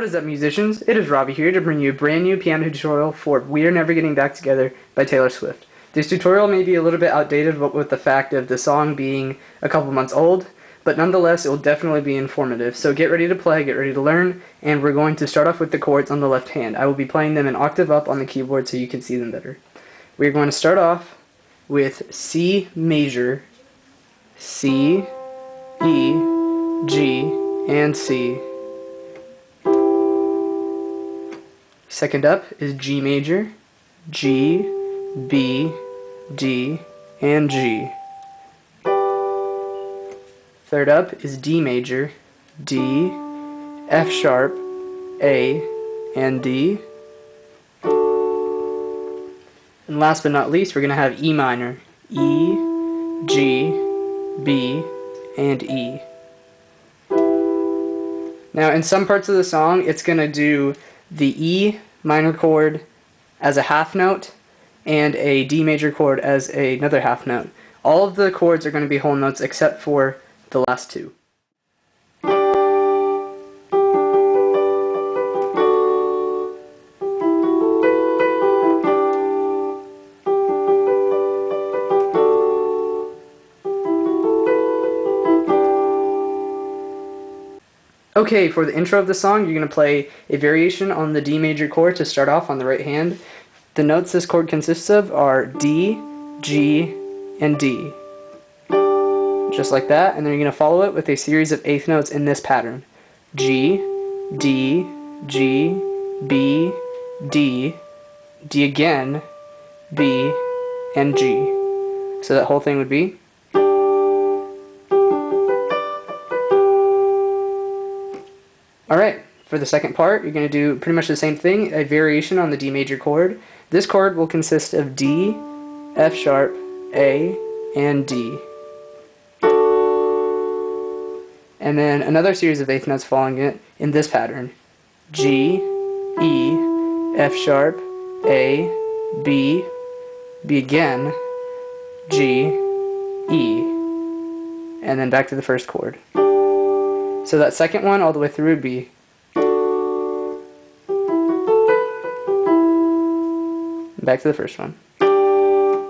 is up, musicians? It is Ravi here to bring you a brand new piano tutorial for We're Never Getting Back Together by Taylor Swift. This tutorial may be a little bit outdated with the fact of the song being a couple months old, but nonetheless it will definitely be informative. So get ready to play, get ready to learn, and we're going to start off with the chords on the left hand. I will be playing them an octave up on the keyboard so you can see them better. We're going to start off with C major, C, E, G, and C. Second up is G major, G, B, D, and G. Third up is D major, D, F sharp, A, and D. And last but not least, we're going to have E minor, E, G, B, and E. Now in some parts of the song, it's going to do the E minor chord as a half note and a D major chord as another half note. All of the chords are going to be whole notes except for the last two. Okay, for the intro of the song, you're going to play a variation on the D major chord to start off on the right hand. The notes this chord consists of are D, G, and D. Just like that, and then you're going to follow it with a series of eighth notes in this pattern. G, D, G, B, D, D again, B, and G. So that whole thing would be. Alright, for the second part, you're going to do pretty much the same thing, a variation on the D major chord. This chord will consist of D, F sharp, A, and D. And then another series of eighth notes following it in this pattern. G, E, F sharp, A, B, B again, G, E. And then back to the first chord. So that second one all the way through would be back to the first one.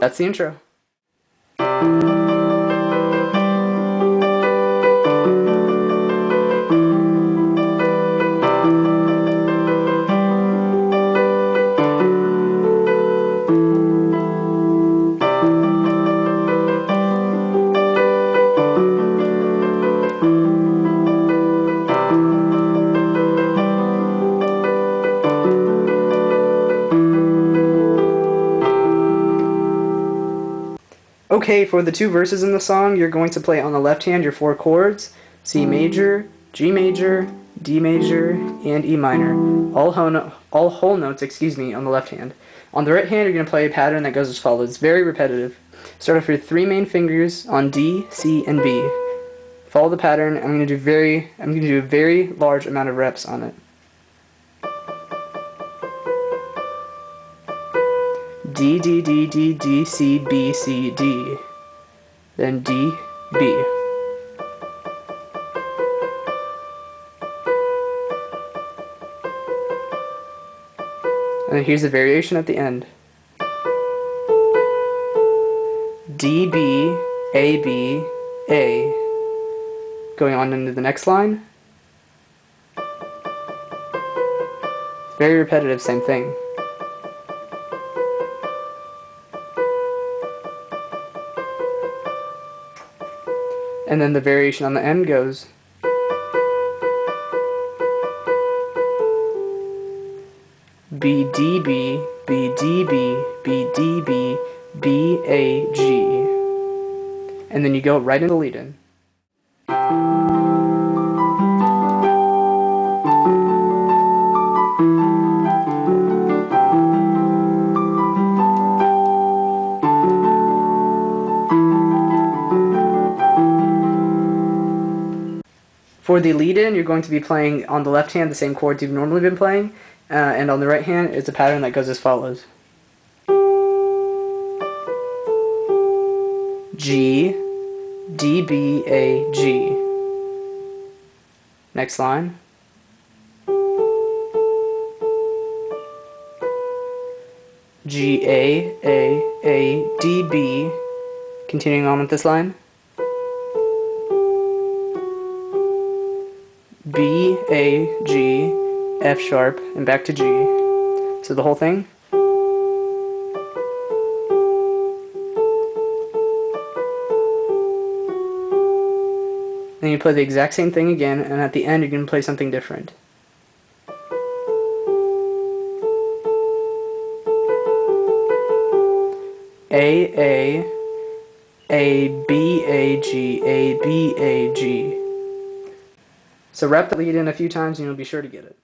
That's the intro. Okay, for the two verses in the song, you're going to play on the left hand your four chords, C major, G major, D major, and E minor. All whole notes, on the left hand. On the right hand, you're going to play a pattern that goes as follows. It's very repetitive. Start off with your three main fingers on D, C, and B. Follow the pattern. I'm going to do a very large amount of reps on it. D, D, D, D, D, C, B, C, D. Then D, B. And then here's the variation at the end. D, B, A, B, A. Going on into the next line. Very repetitive, same thing. And then the variation on the end goes B, D, B, B, D, B, B, D, B, B, A, G. And then you go right into the lead-in. For the lead-in, you're going to be playing on the left hand the same chords you've normally been playing, and on the right hand it's a pattern that goes as follows. G, D, B, A, G. Next line. G, A, D, B. Continuing on with this line. B, A, G, F sharp, and back to G. So the whole thing. Then you play the exact same thing again, and at the end you're going to play something different. A, B, A, G, A, B, A, G. So wrap the lead in a few times and you'll be sure to get it.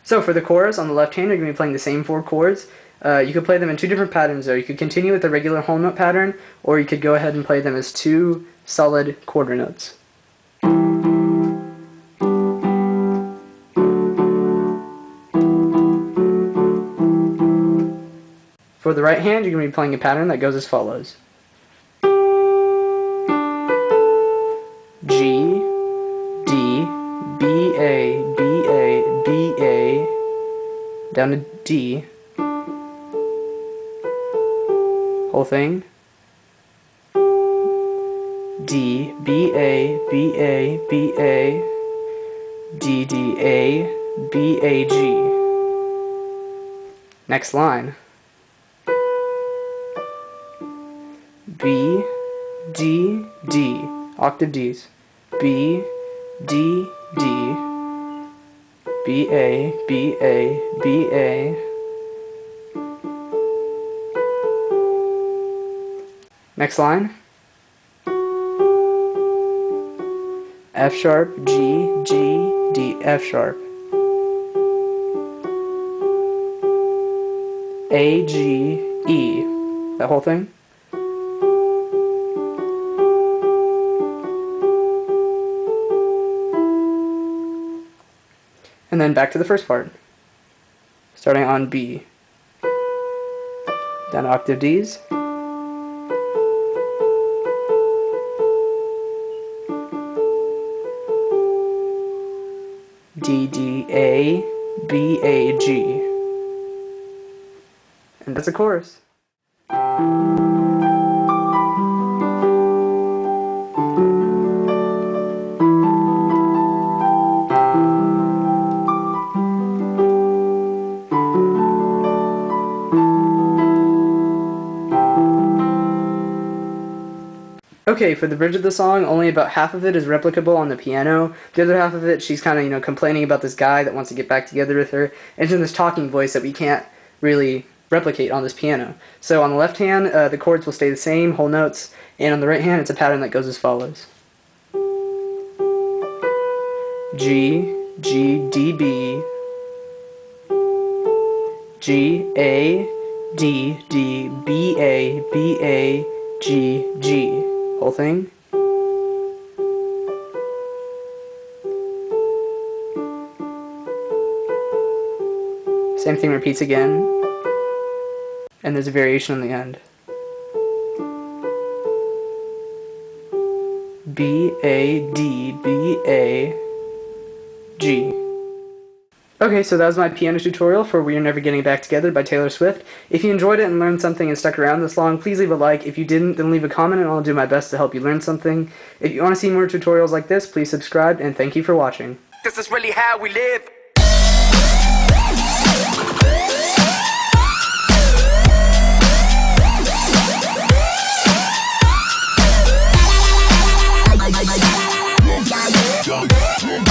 So for the chorus, on the left hand, you're going to be playing the same 4 chords. You could play them in 2 different patterns, though. You could continue with the regular whole note pattern, or you could go ahead and play them as 2 solid quarter notes. For the right hand, you're going to be playing a pattern that goes as follows. G, D, B, A, B, A, B, A, down to D, whole thing, D, B, A, B, A, B, A, D, D, A, B, A, G. Next line. B, D, D, octave Ds, B, D, D, B, A, B, A, B, A, next line, F sharp, G, G, D, F sharp, A, G, E, that whole thing. And then back to the first part, starting on B, down to octave Ds, D, D, A, B, A, G, and that's a chorus. Okay, for the bridge of the song, only about half of it is replicable on the piano. The other half of it, she's kind of, complaining about this guy that wants to get back together with her. And it's in this talking voice that we can't really replicate on this piano. So on the left hand, the chords will stay the same, whole notes. And on the right hand, it's a pattern that goes as follows. G, G, D, B, G, A, D, D, B, A, B, A, G, G. Whole thing. Same thing repeats again. And there's a variation on the end. B, A, D, B, A, G. Okay, so that was my piano tutorial for We Are Never Getting Back Together by Taylor Swift. If you enjoyed it and learned something and stuck around this long, please leave a like. If you didn't, then leave a comment and I'll do my best to help you learn something. If you want to see more tutorials like this, please subscribe, and thank you for watching. This is really how we live. Jump.